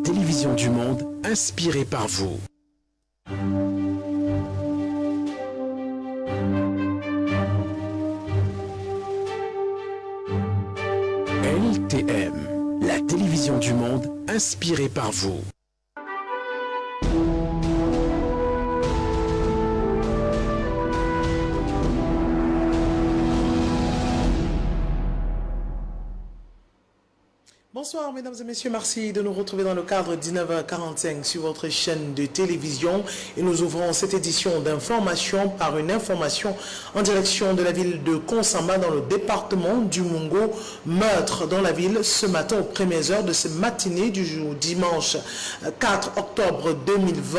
télévision du monde, inspirée par vous. LTM, la télévision du monde, inspirée par vous. Bonsoir mesdames et messieurs, merci de nous retrouver dans le cadre 19h45 sur votre chaîne de télévision et nous ouvrons cette édition d'information par une information en direction de la ville de Konsamba dans le département du Mungo. Meurtre dans la ville ce matin aux premières heures de cette matinée du jour dimanche 4 octobre 2020.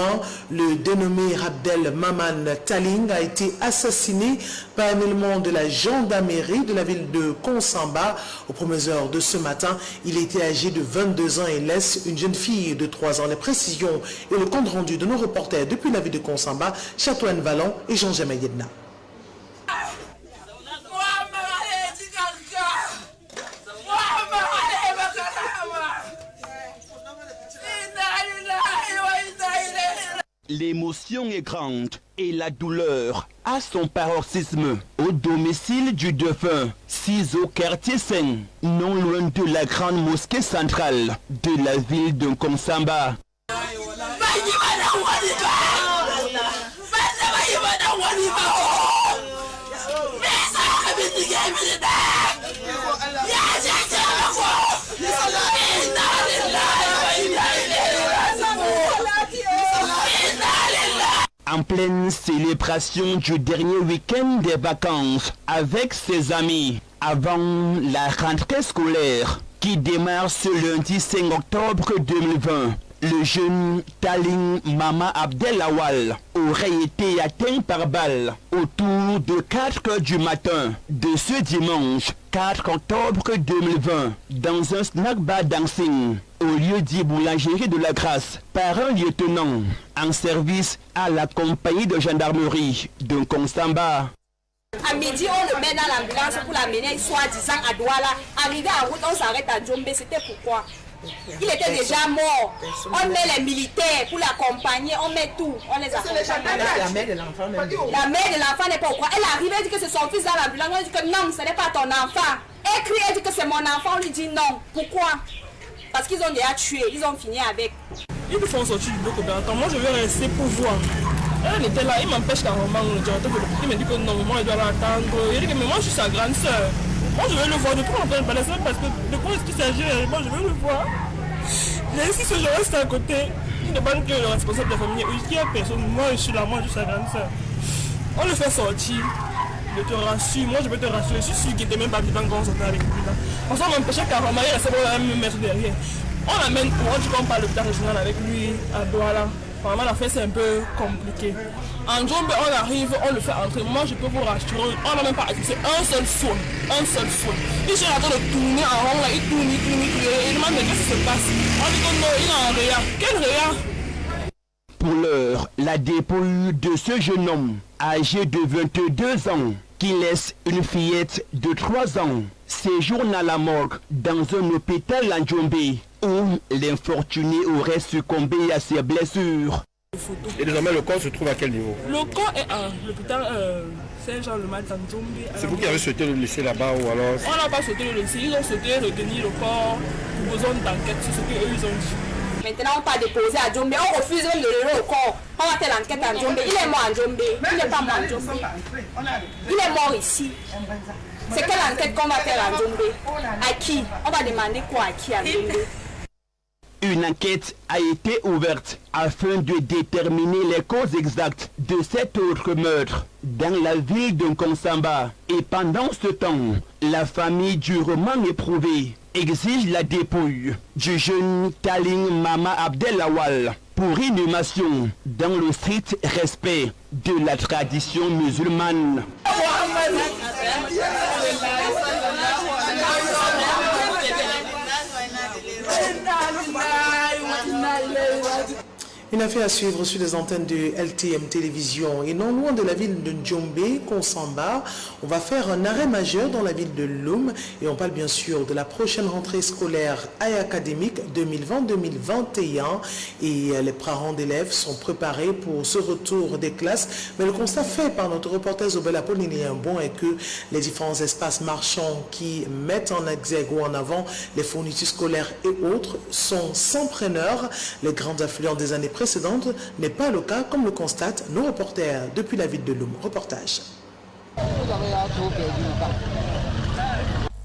Le dénommé Abdel Maman Taling a été assassiné par un élément de la gendarmerie de la ville de Konsamba aux premières heures de ce matin. Il était âgé de 22 ans et laisse une jeune fille de 3 ans. Les précisions et le compte rendu de nos reporters depuis la ville de Konsamba, Châteauane Vallon et Jean-Jaime Yedna. L'émotion est grande et la douleur a son paroxysme au domicile du défunt, 6 au quartier Saint, non loin de la grande mosquée centrale de la ville de Konsamba. En pleine célébration du dernier week-end des vacances avec ses amis avant la rentrée scolaire qui démarre ce lundi 5 octobre 2020, le jeune Taling Mama Abdel Awal aurait été atteint par balle autour de 4 h du matin de ce dimanche 4 octobre 2020 dans un snack bar dancing au lieu dit boulangerie de la Grâce par un lieutenant en service à la compagnie de gendarmerie de Konsamba. À midi, on le met dans l'ambulance pour l'amener soi-disant à Douala. Arrivé en route, on s'arrête à Djombe. C'était pourquoi? Il était déjà mort. On met les militaires pour l'accompagner, on met tout. On les accompagne. La mère de l'enfant même. La mère de l'enfant n'est pas au courant. Elle arrive, elle dit que c'est son fils dans l'ambulance. On dit que non, ce n'est pas ton enfant. Elle crie, elle dit que c'est mon enfant. On lui dit non. Pourquoi? Parce qu'ils ont déjà tué, ils ont fini avec. Ils me font sortir du bloc opératoire. Moi, je vais rester pour voir. Elle était là, il m'empêche carrément. Il me dit que non, moi, je dois l'attendre. Il dit que mais moi, je suis sa grande soeur. Moi, je vais le voir. Depuis longtemps, parce que de quoi est-ce qu'il s'agit? Moi, je vais le voir. Et si je reste à côté, il demande que le responsable de la famille, il n'y a personne. Moi, je suis là, moi, je suis sa grande soeur. On le fait sortir. Je te rassure, moi je peux te rassurer, je suis sûr qu'il n'était même pas vivant quand on sortait avec lui là. Parce qu'on m'empêchait carrément, il restait pour me mettre derrière. On l'amène, on dit qu'on parle de l'hôpital régional avec lui à Douala. Vraiment l'affaire c'est un peu compliqué. En Djombe on arrive, on le fait entrer. Moi je peux vous rassurer, on n'a même pas accusé un seul phone. Il est en train de tourner en rond là, il tourne, il demande qu'est-ce qui se passe. On dit que non, il est en réa. Quel réa? Pour l'heure, la dépouille de ce jeune homme, âgé de 22 ans, qui laisse une fillette de 3 ans, séjourne à la morgue dans un hôpital en Djombe, où l'infortuné aurait succombé à ses blessures. Et désormais, le corps se trouve à quel niveau? Le corps est à l'hôpital Saint-Jean-le-Mal en Djombe. C'est vous qui avez souhaité le laisser là-bas ou alors? On n'a pas souhaité le laisser, ils ont souhaité retenir le corps pour besoin d'enquête sur ce qu'eux ils ont dit. Maintenant, on part déposer à Djombe. On refuse même de le donner au corps. On va faire l'enquête à Djombe. Il est mort en Djombe. Il n'est pas mort en Djombe. Il est mort ici. C'est quelle enquête qu'on va faire à Djombe? À qui? On va demander quoi à qui à Djombe? Une enquête a été ouverte afin de déterminer les causes exactes de cet autre meurtre dans la ville de Konsamba. Et pendant ce temps, la famille durement éprouvée exige la dépouille du jeune Taling Mama Abdel Awal pour inhumation dans le strict respect de la tradition musulmane. Une affaire à suivre sur les antennes de LTM Télévision. Et non loin de la ville de Djombe, Konsamba, on va faire un arrêt majeur dans la ville de Loum. Et on parle bien sûr de la prochaine rentrée scolaire et académique 2020-2021. Et les parents d'élèves sont préparés pour ce retour des classes. Mais le constat fait par notre reporter Zobel Apollinaire Bon est que les différents espaces marchands qui mettent en exergue ou en avant les fournitures scolaires et autres sont sans preneur. Les grandes affluents des années précédentes n'est pas le cas, comme le constatent nos reporters depuis la ville de Loum. Reportage.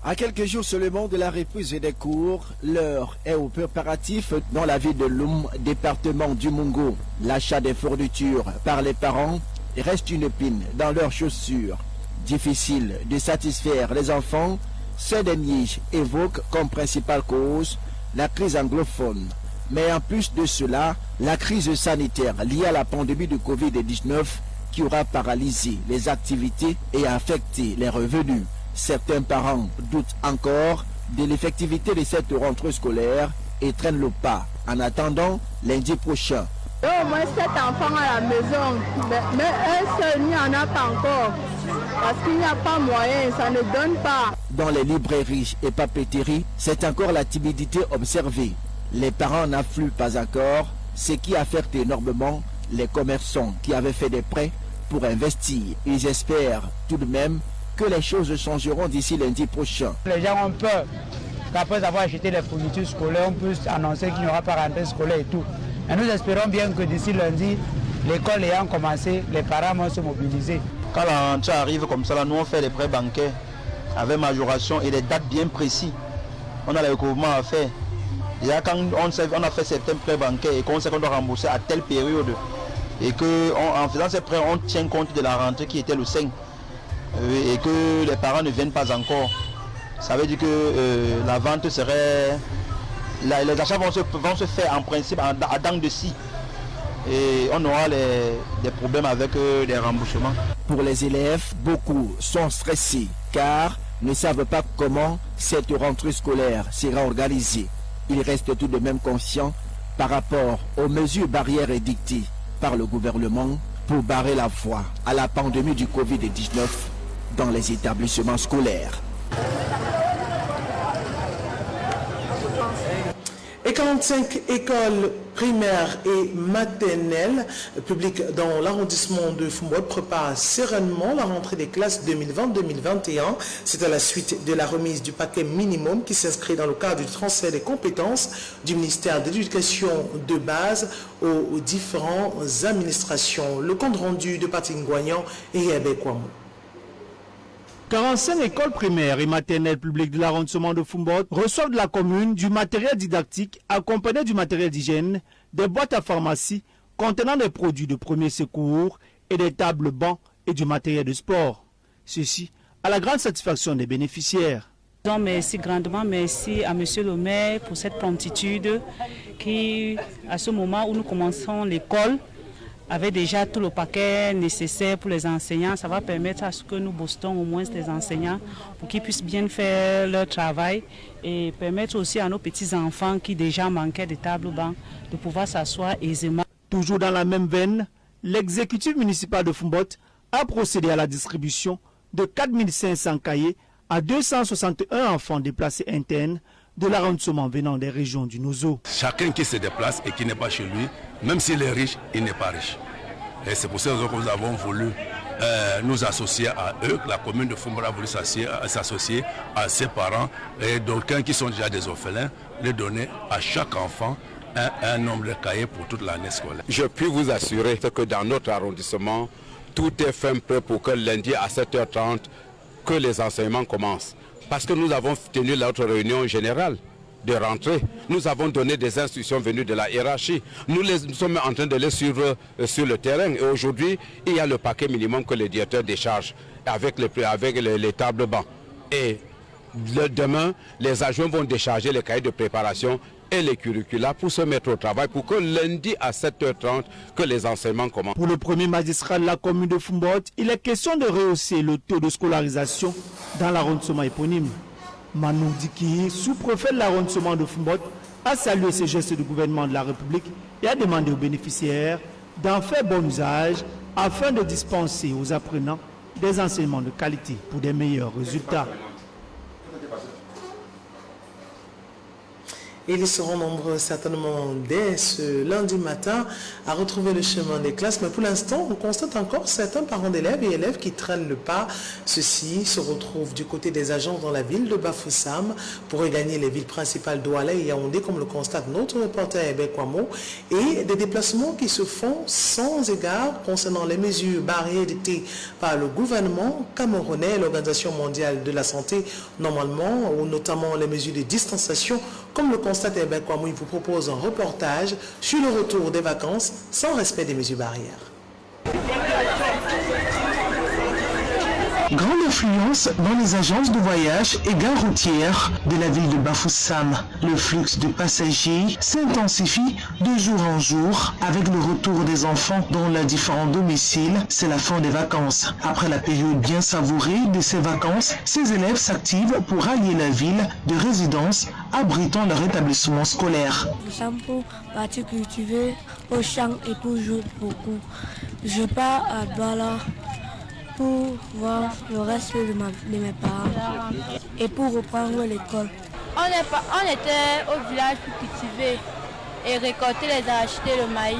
À quelques jours seulement de la reprise des cours, l'heure est au préparatif dans la ville de Loum, département du Mungo. L'achat des fournitures par les parents reste une épine dans leurs chaussures. Difficile de satisfaire les enfants, ces derniers évoquent comme principale cause la crise anglophone. Mais en plus de cela, la crise sanitaire liée à la pandémie de Covid-19 qui aura paralysé les activités et affecté les revenus. Certains parents doutent encore de l'effectivité de cette rentrée scolaire et traînent le pas en attendant lundi prochain. Au moins 7 enfants à la maison, mais un seul, il n'y en a pas encore. Parce qu'il n'y a pas moyen, ça ne donne pas. Dans les librairies et papeteries, c'est encore la timidité observée. Les parents n'affluent pas encore, ce qui affecte énormément les commerçants qui avaient fait des prêts pour investir. Ils espèrent tout de même que les choses changeront d'ici lundi prochain. Les gens ont peur qu'après avoir acheté les fournitures scolaires, on puisse annoncer qu'il n'y aura pas rentrée scolaire et tout. Et nous espérons bien que d'ici lundi, l'école ayant commencé, les parents vont se mobiliser. Quand la rentrée arrive comme ça, là, nous on fait les prêts bancaires avec majoration et des dates bien précises. On a le recouvrement à faire. Déjà quand on a fait certains prêts bancaires et qu'on sait qu'on doit rembourser à telle période et qu'en faisant ces prêts, on tient compte de la rentrée qui était le 5 et que les parents ne viennent pas encore. Ça veut dire que la vente serait... les achats vont se faire en principe à dents de scie et on aura des problèmes avec les remboursements. Pour les élèves, beaucoup sont stressés car ne savent pas comment cette rentrée scolaire sera organisée. Ils restent tout de même conscients par rapport aux mesures barrières édictées par le gouvernement pour barrer la voie à la pandémie du Covid-19 dans les établissements scolaires. Et 45 écoles primaires et maternelles publiques dans l'arrondissement de Fumboit préparent sereinement la rentrée des classes 2020-2021. C'est à la suite de la remise du paquet minimum qui s'inscrit dans le cadre du transfert des compétences du ministère de l'Éducation de base aux différentes administrations. Le compte rendu de Patrick Ngoignan et Hébé Kouamou. 45 écoles primaires et maternelles publiques de l'arrondissement de Fumboit reçoivent de la commune du matériel didactique accompagné du matériel d'hygiène, des boîtes à pharmacie contenant des produits de premier secours et des tables bancs et du matériel de sport. Ceci à la grande satisfaction des bénéficiaires. Merci grandement, merci à M. le maire pour cette promptitude qui, à ce moment où nous commençons l'école, avait déjà tout le paquet nécessaire pour les enseignants. Ça va permettre à ce que nous boostons au moins les enseignants pour qu'ils puissent bien faire leur travail et permettre aussi à nos petits-enfants qui déjà manquaient de tables bancs de pouvoir s'asseoir aisément. Toujours dans la même veine, l'exécutif municipal de Fumboit a procédé à la distribution de 4500 cahiers à 261 enfants déplacés internes de l'arrondissement venant des régions du Nozo. Chacun qui se déplace et qui n'est pas chez lui, même s'il est riche, il n'est pas riche. Et c'est pour ça que nous avons voulu nous associer à eux. La commune de Fumboit a voulu s'associer à ses parents et d'aucuns qui sont déjà des orphelins, les donner à chaque enfant un nombre de cahiers pour toute l'année scolaire. Je puis vous assurer que dans notre arrondissement, tout est fait prêt pour que lundi à 7h30, que les enseignements commencent. Parce que nous avons tenu notre réunion générale de rentrée. Nous avons donné des instructions venues de la hiérarchie. Nous sommes en train de les suivre sur le terrain. Et aujourd'hui, il y a le paquet minimum que le directeur décharge avec les tables bancs. Et demain, les adjoints vont décharger les cahiers de préparation et les curricula pour se mettre au travail pour que lundi à 7h30, que les enseignements commencent. Pour le premier magistrat de la commune de Fumboit, il est question de rehausser le taux de scolarisation dans l'arrondissement éponyme. Manou Diki, sous-préfet de l'arrondissement de Fumboit, a salué ces gestes du gouvernement de la République et a demandé aux bénéficiaires d'en faire bon usage afin de dispenser aux apprenants des enseignements de qualité pour des meilleurs résultats. Ils seront nombreux certainement dès ce lundi matin à retrouver le chemin des classes. Mais pour l'instant, on constate encore certains parents d'élèves et élèves qui traînent le pas. Ceux-ci se retrouvent du côté des agents dans la ville de Bafoussam pour regagner les villes principales d'Ouala et Yaoundé, comme le constate notre reporter Ebek Kwamo, et des déplacements qui se font sans égard concernant les mesures barrières dictées par le gouvernement camerounais et l'Organisation mondiale de la santé, normalement, ou notamment les mesures de distanciation. Comme le constate Ebek Kwamo, il vous propose un reportage sur le retour des vacances sans respect des mesures barrières. Grande influence dans les agences de voyage et gares routières de la ville de Bafoussam. Le flux de passagers s'intensifie de jour en jour avec le retour des enfants dans leurs différents domiciles. C'est la fin des vacances. Après la période bien savourée de ces vacances, ces élèves s'activent pour allier la ville de résidence abritant leur établissement scolaire. Pour partir cultiver au champ et pour jouer beaucoup. Je pars à Bala pour voir le reste de mes parents et pour reprendre l'école. On était au village pour cultiver et récolter les arachides et le maïs.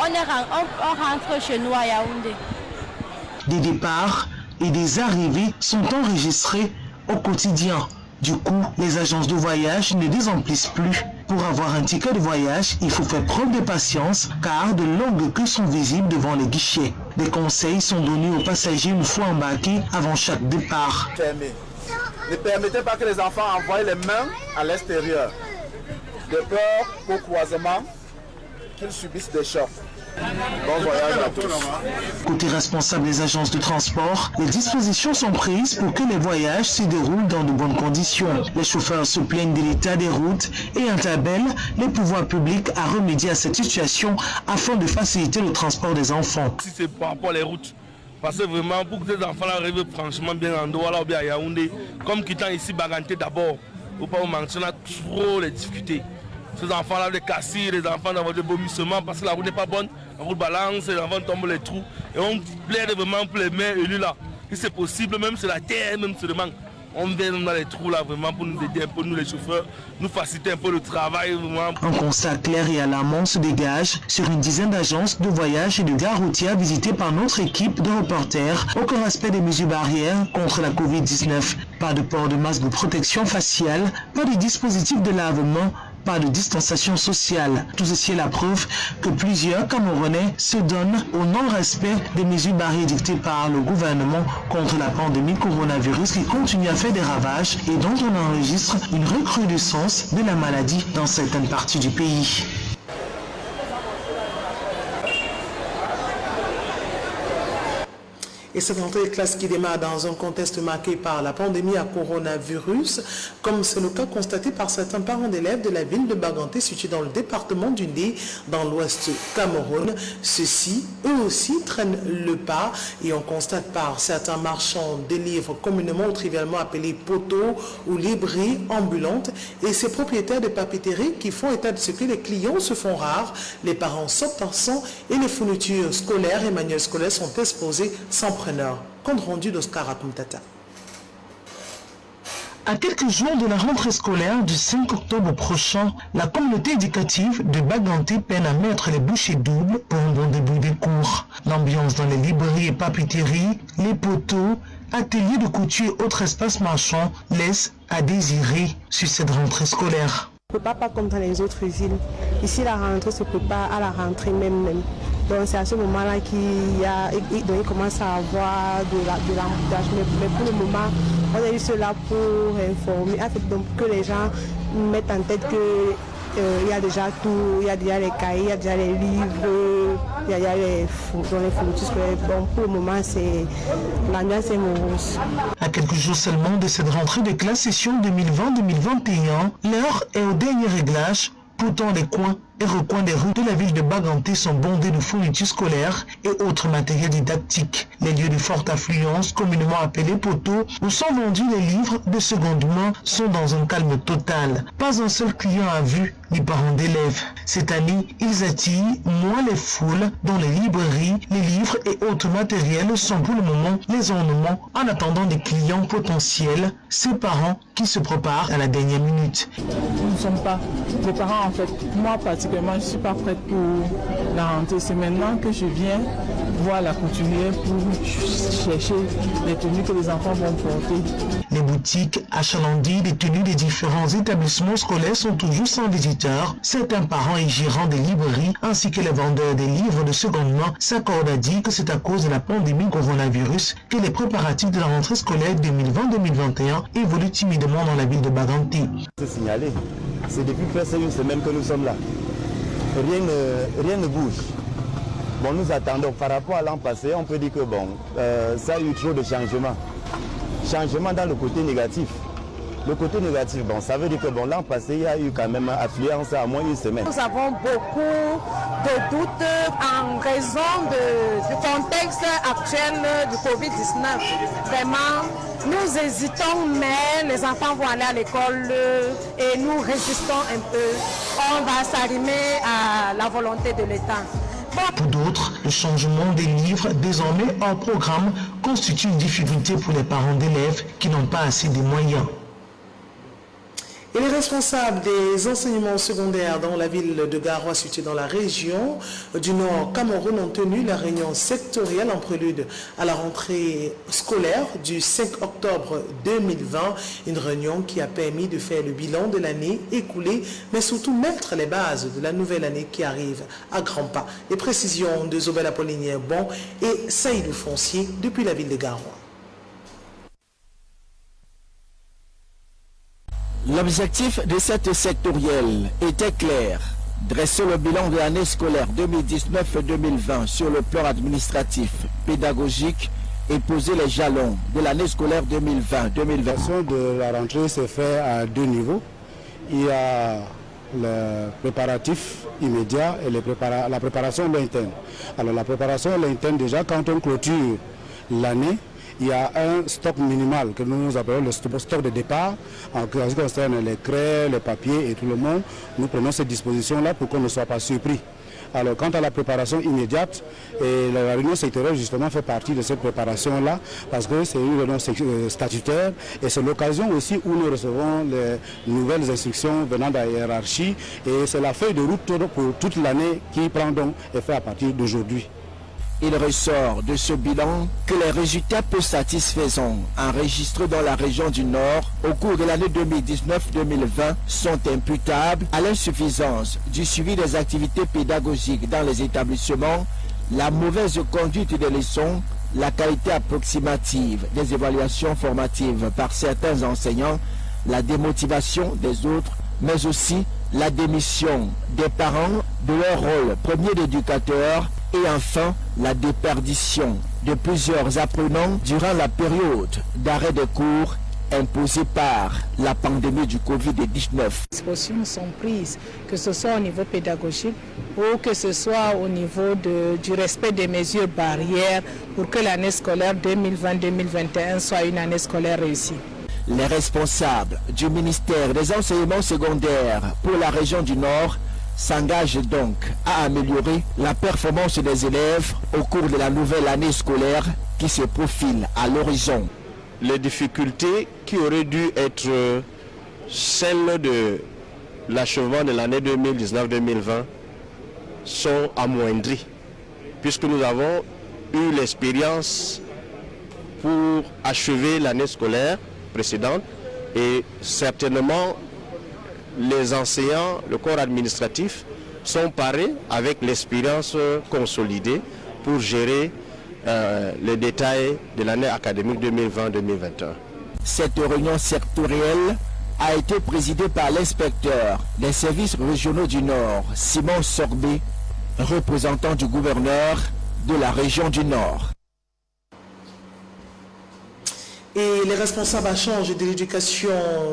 On rentre chez nous à Yaoundé. Des départs et des arrivées sont enregistrés au quotidien. Du coup, les agences de voyage ne désemplissent plus. Pour avoir un ticket de voyage, il faut faire preuve de patience car de longues queues sont visibles devant les guichets. Des conseils sont donnés aux passagers une fois embarqués avant chaque départ. Ne permettez pas que les enfants envoient les mains à l'extérieur. De peur qu'au croisement, qu'ils subissent des chocs. Bon voyage à tous. Côté responsable des agences de transport, les dispositions sont prises pour que les voyages se déroulent dans de bonnes conditions. Les chauffeurs se plaignent de l'état des routes et interpellent les pouvoirs publics à remédier à cette situation afin de faciliter le transport des enfants. Si c'est par rapport aux routes, parce que vraiment pour que les enfants arrivent franchement bien en Douala ou bien à Yaoundé, comme quittant ici Baganté d'abord, ou pas au Manchon, on a trop les difficultés. Ces enfants-là, les cassés, les enfants d'avoir des vomissements parce que la route n'est pas bonne, la route balance, les enfants tombent les trous. Et on plaide vraiment pour les maires élus là. Si c'est possible, même sur la terre, même sur le manque, on vient dans les trous là vraiment pour nous aider un peu, nous les chauffeurs, nous faciliter un peu le travail. Vraiment. Un constat clair et alarmant se dégage sur une dizaine d'agences de voyage et de gares routières visitées par notre équipe de reporters. Aucun respect des mesures barrières contre la Covid-19. Pas de port de masque de protection faciale, pas de dispositif de lavement, pas de distanciation sociale. Tout ceci est la preuve que plusieurs Camerounais se donnent au non-respect des mesures barrières dictées par le gouvernement contre la pandémie coronavirus qui continue à faire des ravages et dont on enregistre une recrudescence de la maladie dans certaines parties du pays. Et cette rentrée de classe qui démarre dans un contexte marqué par la pandémie à coronavirus, comme c'est le cas constaté par certains parents d'élèves de la ville de Baganté, située dans le département du Ndé, dans l'ouest Cameroun. Ceux-ci, eux aussi, traînent le pas et on constate par certains marchands de livres communément ou trivialement appelés poteaux ou librairies ambulantes et ces propriétaires de papeterie qui font état de ce que les clients se font rares, les parents sortent en sang et les fournitures scolaires et manuels scolaires sont exposés sans preneur. Compte rendu d'Oscar Akumtata. À quelques jours de la rentrée scolaire du 5 octobre prochain, la communauté éducative de Baganté peine à mettre les bouchées doubles pour un bon début des cours. L'ambiance dans les librairies et papeteries, les poteaux, ateliers de couture et autres espaces marchands laisse à désirer sur cette rentrée scolaire. On ne prépare pas comme dans les autres villes. Ici, la rentrée se prépare à la rentrée même. Donc c'est à ce moment-là qu'il commence à avoir de l'embouteillage. Mais pour le moment, on est juste là pour informer, en fait, donc que les gens mettent en tête qu'il y a déjà tout, il y a déjà les cahiers, il y a déjà les livres, il y a les fournitures scolaires. Bon, pour le moment, l'ambiance est morose. À quelques jours seulement de cette rentrée de classe session 2020-2021, l'heure est au dernier réglage Pourtant, les coins et recoins des rues de la ville de Baganté sont bondés de fournitures scolaires et autres matériels didactiques. Les lieux de forte affluence, communément appelés poteaux, où sont vendus les livres de seconde main, sont dans un calme total. Pas un seul client à vue, ni parents d'élèves. Cette année, ils attirent moins les foules dans les librairies, les livres et autres matériels sont pour le moment les ornements en attendant des clients potentiels, ces parents qui se préparent à la dernière minute. Nous ne sommes pas les parents en fait. Moi particulièrement, je ne suis pas prête pour la rentrée. C'est maintenant que je viens voir la couturière pour chercher les tenues que les enfants vont porter. Les boutiques achalandées des tenues des différents établissements scolaires sont toujours sans visiteurs. Certains parents et gérants des librairies ainsi que les vendeurs des livres de seconde main s'accordent à dire que c'est à cause de la pandémie coronavirus que les préparatifs de la rentrée scolaire 2020-2021 évoluent timidement dans la ville de Baganté. C'est signalé. C'est depuis presque une semaine que nous sommes là. Rien ne bouge. Bon, nous attendons. Par rapport à l'an passé, on peut dire que bon, ça a eu trop de changements. Changements dans le côté négatif. Le côté négatif, bon, ça veut dire que bon, l'an passé, il y a eu quand même affluence à moins une semaine. Nous avons beaucoup de doutes en raison du contexte actuel du Covid-19. Vraiment, nous hésitons, mais les enfants vont aller à l'école et nous résistons un peu. On va s'arrimer à la volonté de l'État. Pour d'autres, le changement des livres désormais hors programme constitue une difficulté pour les parents d'élèves qui n'ont pas assez de moyens. Et les responsables des enseignements secondaires dans la ville de Garoua, située dans la région du Nord Cameroun, ont tenu la réunion sectorielle en prélude à la rentrée scolaire du 5 octobre 2020. Une réunion qui a permis de faire le bilan de l'année écoulée, mais surtout mettre les bases de la nouvelle année qui arrive à grands pas. Les précisions de Zobel Apollinaire Bon et Saïdou Foncier depuis la ville de Garoua. L'objectif de cette sectorielle était clair, dresser le bilan de l'année scolaire 2019-2020 sur le plan administratif, pédagogique et poser les jalons de l'année scolaire 2020-2021. De la rentrée se fait à deux niveaux. Il y a le préparatif immédiat et la préparation lointaine. Alors la préparation lointaine, déjà quand on clôture l'année, il y a un stock minimal que nous appelons le stock de départ en ce qui concerne les craies, les papiers et tout le monde. Nous prenons ces dispositions-là pour qu'on ne soit pas surpris. Alors quant à la préparation immédiate, et la réunion sectorielle justement fait partie de cette préparation-là parce que c'est une réunion statutaire et c'est l'occasion aussi où nous recevons les nouvelles instructions venant de la hiérarchie et c'est la feuille de route pour toute l'année qui prend donc effet à partir d'aujourd'hui. Il ressort de ce bilan que les résultats peu satisfaisants enregistrés dans la région du Nord au cours de l'année 2019-2020 sont imputables à l'insuffisance du suivi des activités pédagogiques dans les établissements, la mauvaise conduite des leçons, la qualité approximative des évaluations formatives par certains enseignants, la démotivation des autres, mais aussi la démission des parents de leur rôle premier d'éducateur et enfin la déperdition de plusieurs apprenants durant la période d'arrêt des cours imposée par la pandémie du Covid-19. Les dispositions sont prises, que ce soit au niveau pédagogique ou que ce soit au niveau du respect des mesures barrières pour que l'année scolaire 2020-2021 soit une année scolaire réussie. Les responsables du ministère des enseignements secondaires pour la région du Nord s'engagent donc à améliorer la performance des élèves au cours de la nouvelle année scolaire qui se profile à l'horizon. Les difficultés qui auraient dû être celles de l'achèvement de l'année 2019-2020 sont amoindries, puisque nous avons eu l'expérience pour achever l'année scolaire précédente et certainement les enseignants, le corps administratif sont parés avec l'expérience consolidée pour gérer les détails de l'année académique 2020-2021. Cette réunion sectorielle a été présidée par l'inspecteur des services régionaux du Nord, Simon Sorbet, représentant du gouverneur de la région du Nord. Et les responsables à charge de l'éducation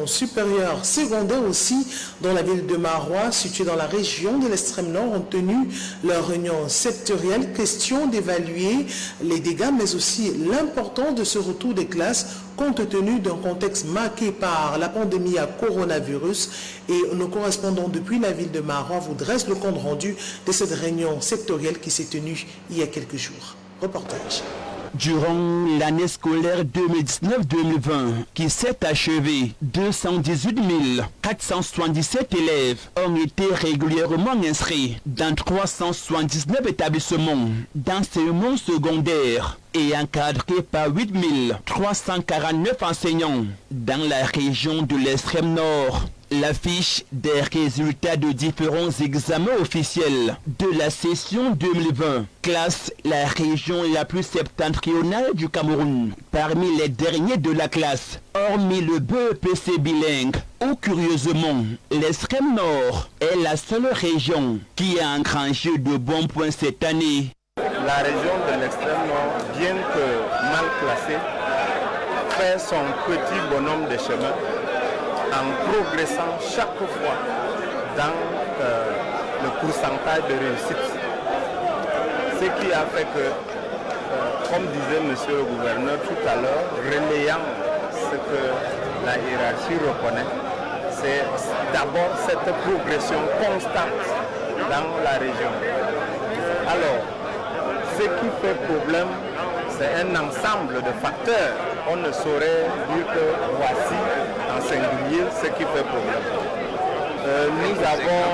supérieure secondaire aussi dans la ville de Marois, située dans la région de l'extrême nord, ont tenu leur réunion sectorielle. Question d'évaluer les dégâts, mais aussi l'importance de ce retour des classes compte tenu d'un contexte marqué par la pandémie à coronavirus. Et nos correspondants depuis la ville de Marois vous dressent le compte rendu de cette réunion sectorielle qui s'est tenue il y a quelques jours. Reportage. Durant l'année scolaire 2019-2020 qui s'est achevée, 218 477 élèves ont été régulièrement inscrits dans 379 établissements d'enseignement secondaire et encadrés par 8 349 enseignants dans la région de l'extrême nord. L'affiche des résultats de différents examens officiels de la session 2020 classe la région la plus septentrionale du Cameroun parmi les derniers de la classe, hormis le BEPC bilingue, où curieusement, l'extrême nord est la seule région qui a engrangé de bons points cette année. La région de l'extrême nord, bien que mal classée, fait son petit bonhomme de chemin en progressant chaque fois dans le pourcentage de réussite. Ce qui a fait que, comme disait monsieur le gouverneur tout à l'heure, relayant ce que la hiérarchie reconnaît, c'est d'abord cette progression constante dans la région. Alors, ce qui fait problème, c'est un ensemble de facteurs. On ne saurait dire que voici en singulier ce qui fait problème. Nous avons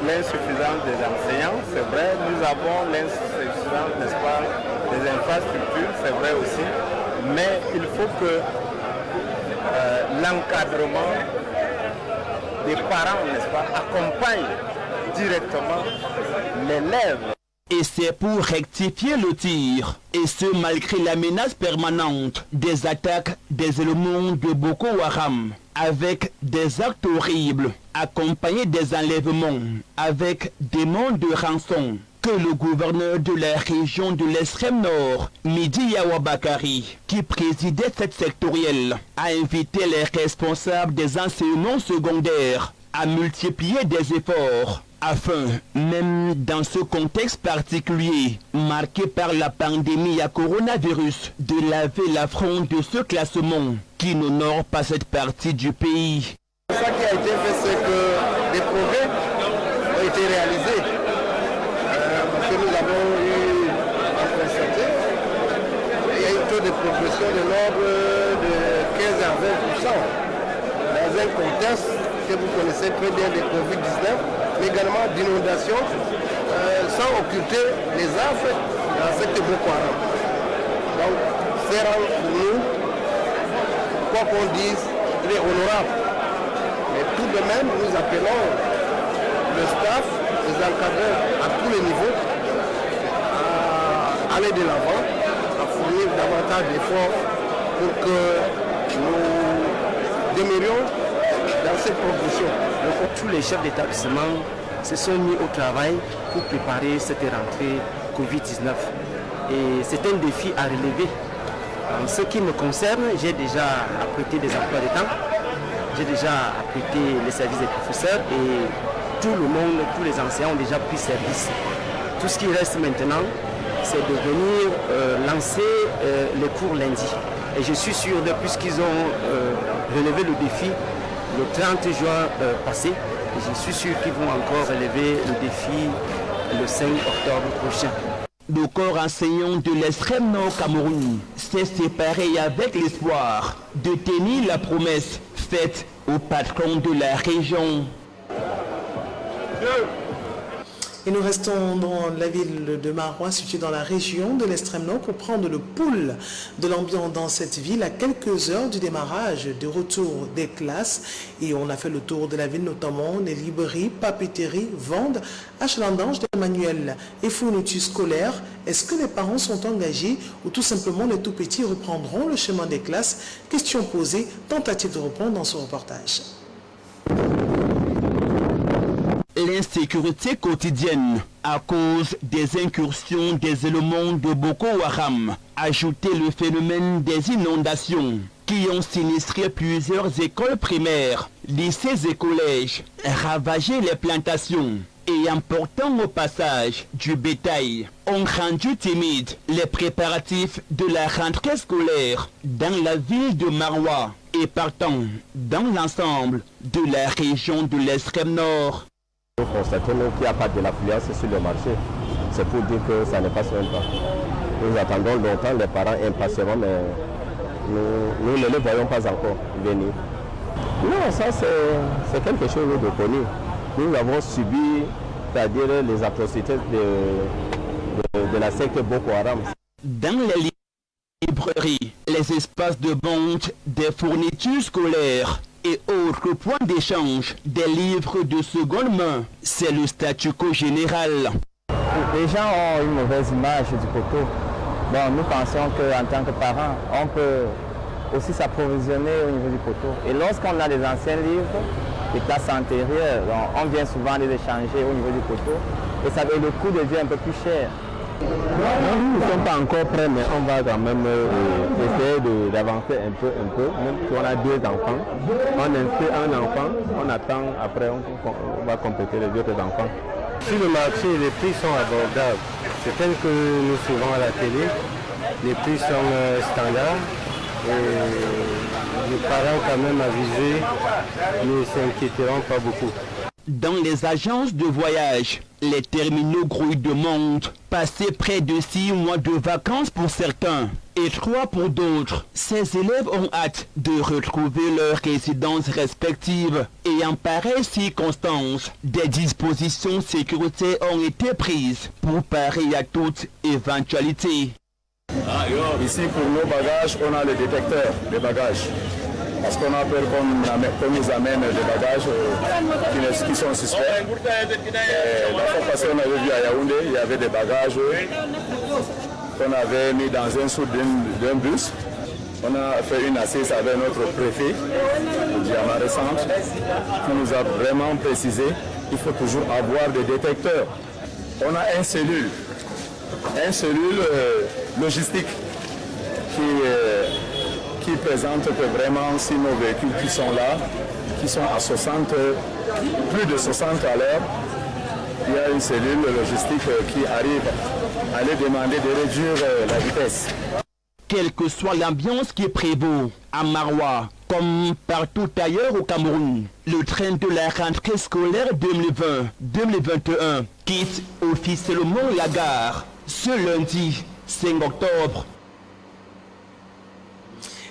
l'insuffisance des enseignants, c'est vrai. Nous avons l'insuffisance, n'est-ce pas, des infrastructures, c'est vrai aussi. Mais il faut que l'encadrement des parents, n'est-ce pas, accompagne directement l'élève. Et c'est pour rectifier le tir, et ce malgré la menace permanente des attaques des éléments de Boko Haram, avec des actes horribles, accompagnés des enlèvements, avec des monts de rançon, que le gouverneur de la région de l'extrême nord, Midi Yawabakari, qui présidait cette sectorielle, a invité les responsables des enseignements secondaires à multiplier des efforts afin, même dans ce contexte particulier, marqué par la pandémie à coronavirus, de laver l'affront de ce classement qui n'honore pas cette partie du pays. Ce qui a été fait, c'est que des progrès ont été réalisés. Parce que nous avons eu en constaté, il y a eu un taux de progression de l'ordre de 15 à 20%. Dans un contexte que vous connaissez très bien de Covid-19, mais également d'inondations, sans occulter les affres dans cette Boko Haram. Donc, c'est rare pour nous, quoi qu'on dise, il est honorable. Mais tout de même, nous appelons le staff, les encadreurs à tous les niveaux, à aller de l'avant, à fournir davantage d'efforts pour que nous demeurions dans cette progression. Donc, tous les chefs d'établissement se sont mis au travail pour préparer cette rentrée Covid-19. Et c'est un défi à relever. En ce qui me concerne, j'ai déjà apprêté des emplois de temps, j'ai déjà apprêté les services des professeurs et tout le monde, tous les enseignants ont déjà pris service. Tout ce qui reste maintenant, c'est de venir lancer les cours lundi. Et je suis sûr, puisqu'ils ont relevé le défi le 30 juin passé, et je suis sûr qu'ils vont encore relever le défi le 5 octobre prochain. Le corps enseignant de l'extrême nord Cameroun s'est séparé avec l'espoir de tenir la promesse faite au patron de la région. Et nous restons dans la ville de Marois, située dans la région de l'extrême nord, pour prendre le pouls de l'ambiance dans cette ville à quelques heures du démarrage du retour des classes. Et on a fait le tour de la ville, notamment les librairies, papeteries, vendes, achalandages de manuels et fournitures scolaires. Est-ce que les parents sont engagés ou tout simplement les tout-petits reprendront le chemin des classes? Question posée, tentative de reprendre dans ce reportage. L'insécurité quotidienne à cause des incursions des éléments de Boko Haram. Ajoutez le phénomène des inondations qui ont sinistré plusieurs écoles primaires, lycées et collèges, ravagé les plantations et emportant au passage du bétail, ont rendu timides les préparatifs de la rentrée scolaire dans la ville de Maroua et partant dans l'ensemble de la région de l'extrême nord. Nous constatons qu'il n'y a pas de l'affluence sur le marché. C'est pour dire que ça ne passe même pas. Nous attendons longtemps les parents impatiemment, mais nous ne les voyons pas encore venir. Non, ça c'est quelque chose de connu. Nous avons subi, c'est-à-dire les atrocités de la secte Boko Haram. Dans les librairies, les espaces de vente des fournitures scolaires et autres points d'échange des livres de seconde main, c'est le statu quo général. Les gens ont une mauvaise image du poteau. Bon, nous pensons qu'en tant que parents, on peut aussi s'approvisionner au niveau du poteau. Et lorsqu'on a des anciens livres, des classes antérieures, on vient souvent les échanger au niveau du poteau. Et ça, le coût devient un peu plus cher. Nous ne sommes pas encore prêts, mais on va quand même essayer d'avancer un peu. Même si on a 2 enfants, on inscrit un enfant, on attend, après on va compléter les autres enfants. Sur le marché, les prix sont abordables. C'est tel que nous suivons à la télé. Les prix sont standards. Et les parents quand même avisés ne s'inquiéteront pas beaucoup. Dans les agences de voyage, les terminaux grouillent de monde. Passer près de 6 mois de vacances pour certains et 3 pour d'autres. Ces élèves ont hâte de retrouver leurs résidences respectives. Et en pareille circonstance, des dispositions sécurité ont été prises pour parer à toute éventualité. Ici, pour nos bagages, on a le détecteur des bagages. Parce qu'on a peur qu'on nous amène des bagages qui sont suspects. La fois passée, on avait vu à Yaoundé, il y avait des bagages qu'on avait mis dans un sous d'un bus. On a fait une assise avec notre préfet, Diamara Centre, qui nous a vraiment précisé qu'il faut toujours avoir des détecteurs. On a un cellule logistique qui présente que vraiment si nos véhicules qui sont là, qui sont à 60, plus de 60 à l'heure, il y a une cellule logistique qui arrive à les demander de réduire la vitesse. Quelle que soit l'ambiance qui prévaut à Maroua, comme partout ailleurs au Cameroun, le train de la rentrée scolaire 2020-2021 quitte officiellement la gare ce lundi 5 octobre.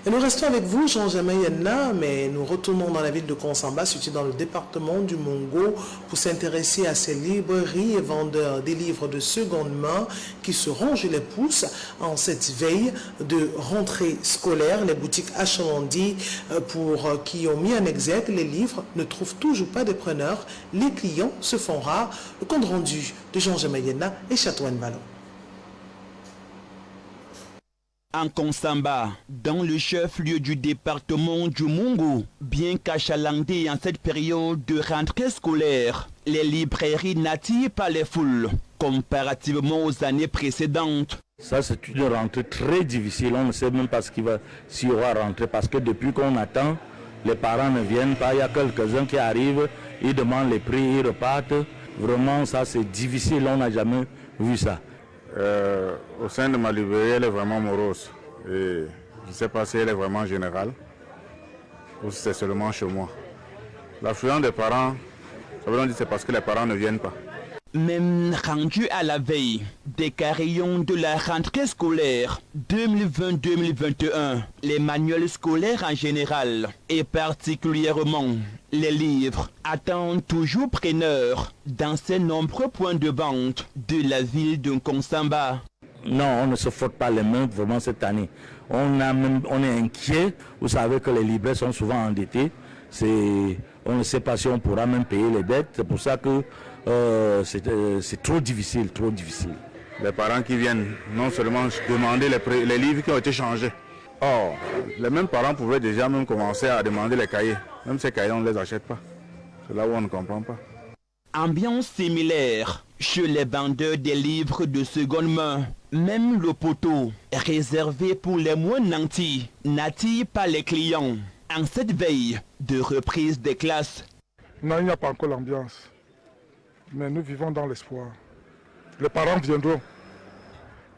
Et nous restons avec vous, Jean-Germain Yenna, mais nous retournons dans la ville de Konsamba, située dans le département du Mongo, pour s'intéresser à ces librairies et vendeurs des livres de seconde main qui se rongent les pouces en cette veille de rentrée scolaire. Les boutiques H&D, pour qui ont mis en exergue les livres, ne trouvent toujours pas de preneurs. Les clients se font rares. Le compte rendu de Jean-Germain Yenna et Châteauane Ballon. En Konsamba, dans le chef-lieu du département du Mungu, bien qu'achalandé en cette période de rentrée scolaire, les librairies n'attirent pas les foules, comparativement aux années précédentes. Ça, c'est une rentrée très difficile. On ne sait même pas s'il y aura rentrée, parce que depuis qu'on attend, les parents ne viennent pas. Il y a quelques-uns qui arrivent, ils demandent les prix, ils repartent. Vraiment, ça, c'est difficile. On n'a jamais vu ça. Au sein de ma librairie, elle est vraiment morose. Et je ne sais pas si elle est vraiment générale ou si c'est seulement chez moi. L'affluence des parents, ça veut dire que c'est parce que les parents ne viennent pas. Même rendu à la veille des carillons de la rentrée scolaire 2020-2021, les manuels scolaires en général et particulièrement les livres attendent toujours preneurs dans ces nombreux points de vente de la ville de Konsamba. Non, on ne se frotte pas les mains vraiment cette année. On est inquiet. Vous savez que les libraires sont souvent endettés. On ne sait pas si on pourra même payer les dettes. C'est pour ça que c'est trop difficile, trop difficile. Les parents qui viennent non seulement demander les livres qui ont été changés. Or, les mêmes parents pouvaient déjà même commencer à demander les cahiers. Même ces cahiers, on ne les achète pas. C'est là où on ne comprend pas. Ambiance similaire chez les vendeurs des livres de seconde main. Même le poteau est réservé pour les moins nantis, n'attire pas les clients. En cette veille de reprise des classes. Non, il n'y a pas encore l'ambiance. Mais nous vivons dans l'espoir. Les parents viendront.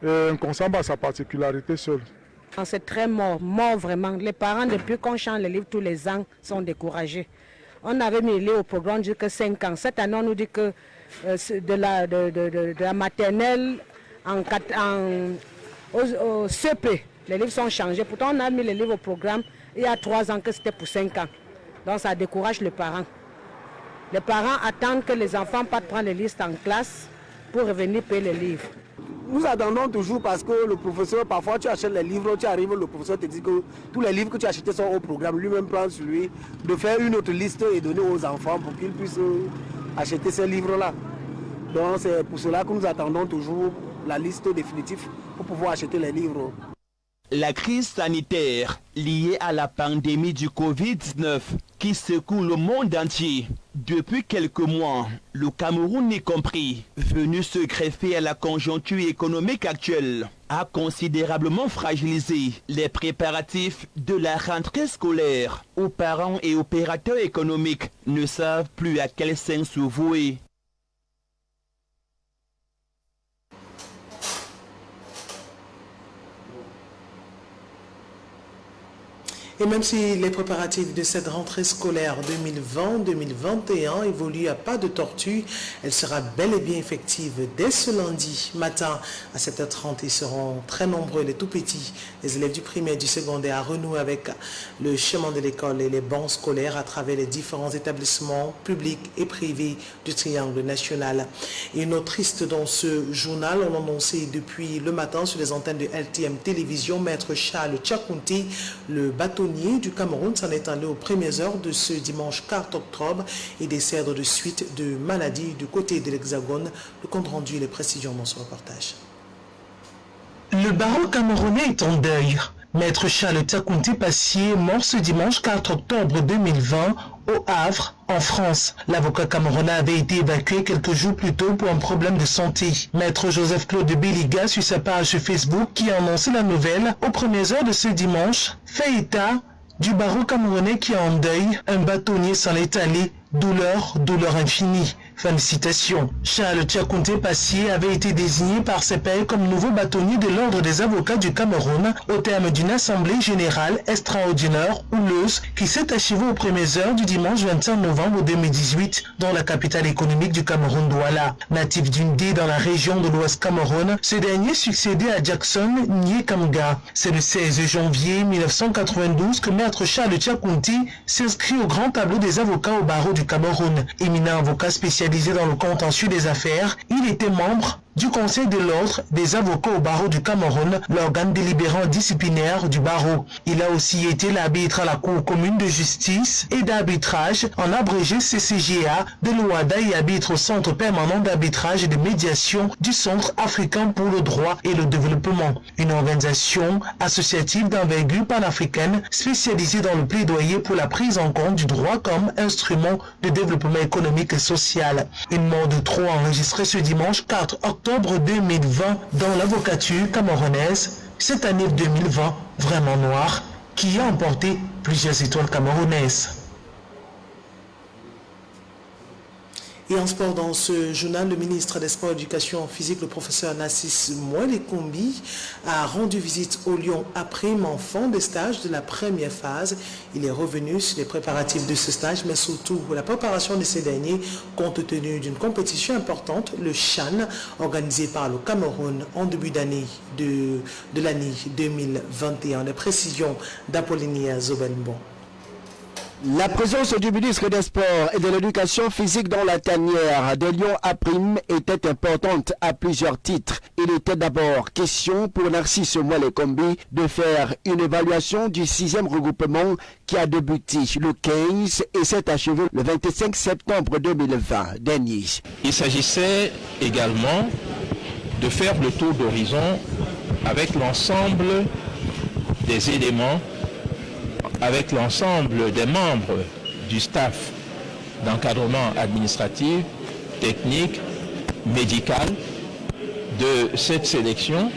Et un consomme a sa particularité seule. C'est très mort vraiment. Les parents, depuis qu'on change les livres tous les ans, sont découragés. On avait mis les livres au programme jusqu'à 5 ans. Cette année, on nous dit que de la maternelle au CP, les livres sont changés. Pourtant, on a mis les livres au programme il y a 3 ans que c'était pour 5 ans. Donc ça décourage les parents. Les parents attendent que les enfants partent prendre les listes en classe pour revenir payer les livres. Nous attendons toujours parce que le professeur, parfois tu achètes les livres, tu arrives, le professeur te dit que tous les livres que tu as achetés sont au programme. Lui-même prend sur lui de faire une autre liste et donner aux enfants pour qu'ils puissent acheter ces livres-là. Donc c'est pour cela que nous attendons toujours la liste définitive pour pouvoir acheter les livres. La crise sanitaire liée à la pandémie du Covid-19 qui secoue le monde entier. Depuis quelques mois, le Cameroun y compris, venu se greffer à la conjoncture économique actuelle, a considérablement fragilisé les préparatifs de la rentrée scolaire, où parents et opérateurs économiques ne savent plus à quel sein se vouer. Et même si les préparatifs de cette rentrée scolaire 2020-2021 évoluent à pas de tortue, elle sera bel et bien effective dès ce lundi matin à 7h30. Ils seront très nombreux, les tout petits, les élèves du primaire et du secondaire, à renouer avec le chemin de l'école et les bancs scolaires à travers les différents établissements publics et privés du triangle national. Et une autre triste dans ce journal, on l'annonçait depuis le matin sur les antennes de LTM Télévision, Maître Charles Tchakounti, le bâtonnier du Cameroun, s'en est allé aux premières heures de ce dimanche 4 octobre et décède de suite de maladie du côté de l'Hexagone. Le compte rendu et les précisions dans ce reportage. Le barreau camerounais est en deuil. Maître Charles Tchakounti Passier, mort ce dimanche 4 octobre 2020 au Havre, en France. L'avocat camerounais avait été évacué quelques jours plus tôt pour un problème de santé. Maître Joseph-Claude Béliga, sur sa page Facebook, qui a annoncé la nouvelle aux premières heures de ce dimanche, fait état du barreau camerounais qui est en deuil. Un bâtonnier s'en est allé. Douleur, douleur infinie. Fin de citation. Charles Tchakounti Passier avait été désigné par ses pairs comme nouveau bâtonnier de l'ordre des avocats du Cameroun au terme d'une assemblée générale extraordinaire houleuse qui s'est achevée aux premières heures du dimanche 25 novembre 2018 dans la capitale économique du Cameroun, Douala. Natif d'Undé dans la région de l'Ouest Cameroun, ce dernier succédait à Jackson Nyekamga. C'est le 16 janvier 1992 que Maître Charles Tchakounti s'inscrit au grand tableau des avocats au barreau du Cameroun. Éminent avocat spécialisé dans le contentieux des affaires, il était membre du Conseil de l'ordre des avocats au barreau du Cameroun, l'organe délibérant disciplinaire du barreau. Il a aussi été l'arbitre à la Cour commune de justice et d'arbitrage, en abrégé CCGA de l'Ouada, et arbitre au Centre permanent d'arbitrage et de médiation du Centre africain pour le droit et le développement, une organisation associative d'envergure panafricaine spécialisée dans le plaidoyer pour la prise en compte du droit comme instrument de développement économique et social. Une mort de trop enregistrée ce dimanche 4 octobre 2020 dans l'avocature camerounaise, cette année 2020 vraiment noire, qui a emporté plusieurs étoiles camerounaises. Et en sport, dans ce journal, le ministre des Sports et de l'Éducation physique, le professeur Nassis Mouelekombi, a rendu visite au Lyon après en fin de stage de la première phase. Il est revenu sur les préparatifs de ce stage, mais surtout la préparation de ces derniers, compte tenu d'une compétition importante, le CHAN, organisé par le Cameroun en début d'année de l'année 2021. Les précisions d'Apollinia Zobenbon. La présence du ministre des Sports et de l'Éducation physique dans la tanière de Lyon A' était importante à plusieurs titres. Il était d'abord question pour Narcisse Mouelekombi de faire une évaluation du 6e regroupement qui a débuté le 15 et s'est achevé le 25 septembre 2020 dernier. Il s'agissait également de faire le tour d'horizon avec l'ensemble des éléments, avec l'ensemble des membres du staff d'encadrement administratif technique, médicale de cette sélection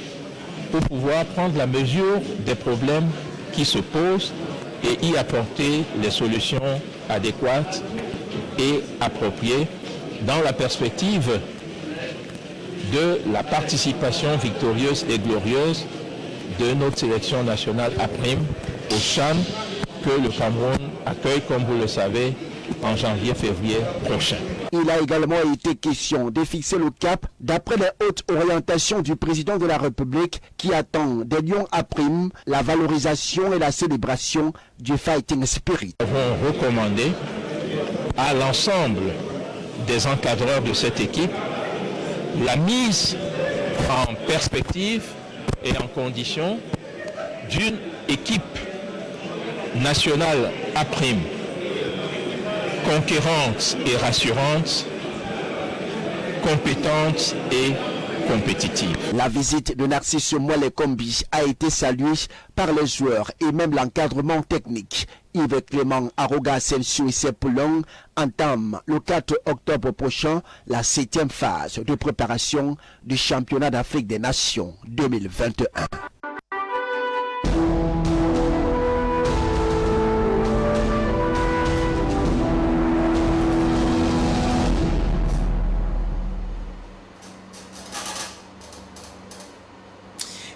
pour pouvoir prendre la mesure des problèmes qui se posent et y apporter les solutions adéquates et appropriées dans la perspective de la participation victorieuse et glorieuse de notre sélection nationale APRIM au CHAN que le Cameroun accueille, comme vous le savez, en janvier-février prochain. Il a également été question de fixer le cap d'après les hautes orientations du président de la République qui attend des Lions APRIM la valorisation et la célébration du fighting spirit. Nous avons recommandé à l'ensemble des encadreurs de cette équipe la mise en perspective et en condition d'une équipe nationale APRIM conquérante et rassurante, compétente et compétitive. La visite de Narcisse Mouele-Kombi a été saluée par les joueurs et même l'encadrement technique. Yves Clément Aroga Asensio et Sepoulon entament le 4 octobre prochain la 7e phase de préparation du championnat d'Afrique des Nations 2021.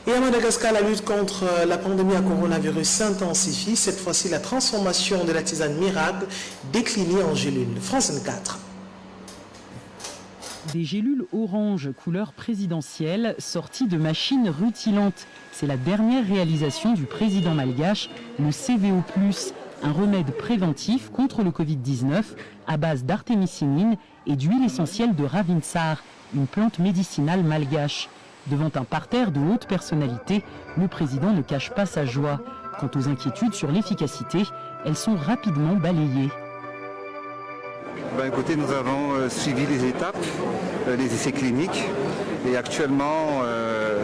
Et à Madagascar, la lutte contre la pandémie à coronavirus s'intensifie. Cette fois-ci, la transformation de la tisane miracle déclinée en gélules. France 24. Des gélules orange couleur présidentielle sorties de machines rutilantes. C'est la dernière réalisation du président malgache, le CVO+, un remède préventif contre le Covid-19 à base d'artémisinine et d'huile essentielle de Ravinsar, une plante médicinale malgache. Devant un parterre de hautes personnalités, le président ne cache pas sa joie. Quant aux inquiétudes sur l'efficacité, elles sont rapidement balayées. Écoutez, nous avons suivi les étapes, les essais cliniques, et actuellement,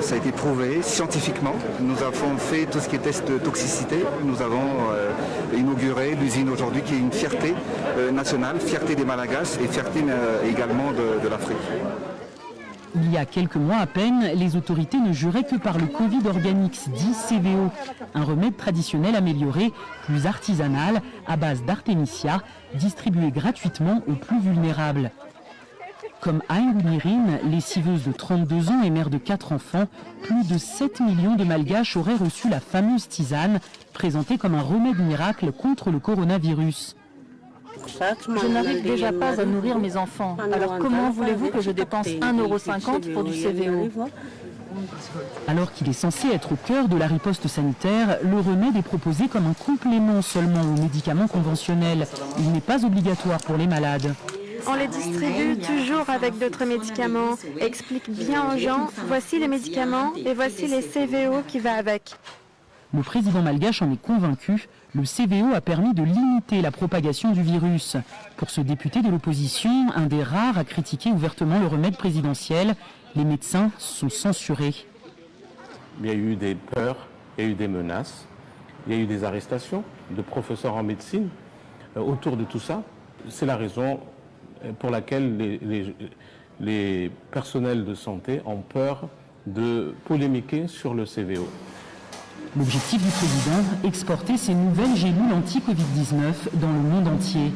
ça a été prouvé scientifiquement. Nous avons fait tout ce qui est test de toxicité. Nous avons inauguré l'usine aujourd'hui qui est une fierté nationale, fierté des Malagasy et fierté également de l'Afrique. Il y a quelques mois à peine, les autorités ne juraient que par le Covid Organix, dit CVO, un remède traditionnel amélioré, plus artisanal, à base d'artémisia, distribué gratuitement aux plus vulnérables. Comme Aïngounirine, lessiveuse de 32 ans et mère de 4 enfants, plus de 7 millions de Malgaches auraient reçu la fameuse tisane, présentée comme un remède miracle contre le coronavirus. Je n'arrive déjà pas à nourrir mes enfants. Alors comment voulez-vous que je dépense 1,50 € pour du CVO? Alors qu'il est censé être au cœur de la riposte sanitaire, le remède est proposé comme un complément seulement aux médicaments conventionnels. Il n'est pas obligatoire pour les malades. On les distribue toujours avec d'autres médicaments. Explique bien aux gens, voici les médicaments et voici les CVO qui va avec. Le président malgache en est convaincu. Le CVO a permis de limiter la propagation du virus. Pour ce député de l'opposition, un des rares à critiquer ouvertement le remède présidentiel, les médecins sont censurés. Il y a eu des peurs, il y a eu des menaces, il y a eu des arrestations de professeurs en médecine autour de tout ça. C'est la raison pour laquelle les personnels de santé ont peur de polémiquer sur le CVO. L'objectif du président, exporter ces nouvelles gélules anti-Covid-19 dans le monde entier.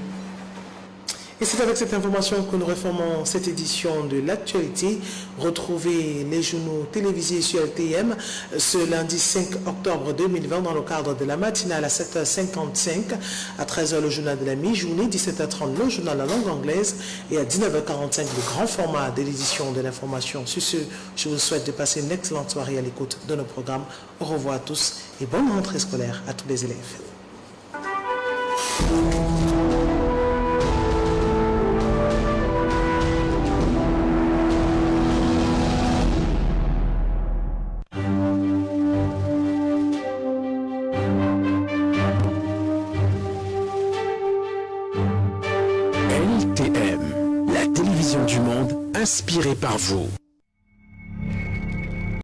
Et c'est avec cette information que nous reformons cette édition de l'actualité. Retrouvez les journaux télévisés sur LTM ce lundi 5 octobre 2020 dans le cadre de la matinale à 7h55, à 13h le journal de la mi-journée, 17h30 le journal de la langue anglaise et à 19h45 le grand format de l'édition de l'information. Sur ce, je vous souhaite de passer une excellente soirée à l'écoute de nos programmes. Au revoir à tous et bonne rentrée scolaire à tous les élèves. LTM, la télévision du monde inspirée par vous.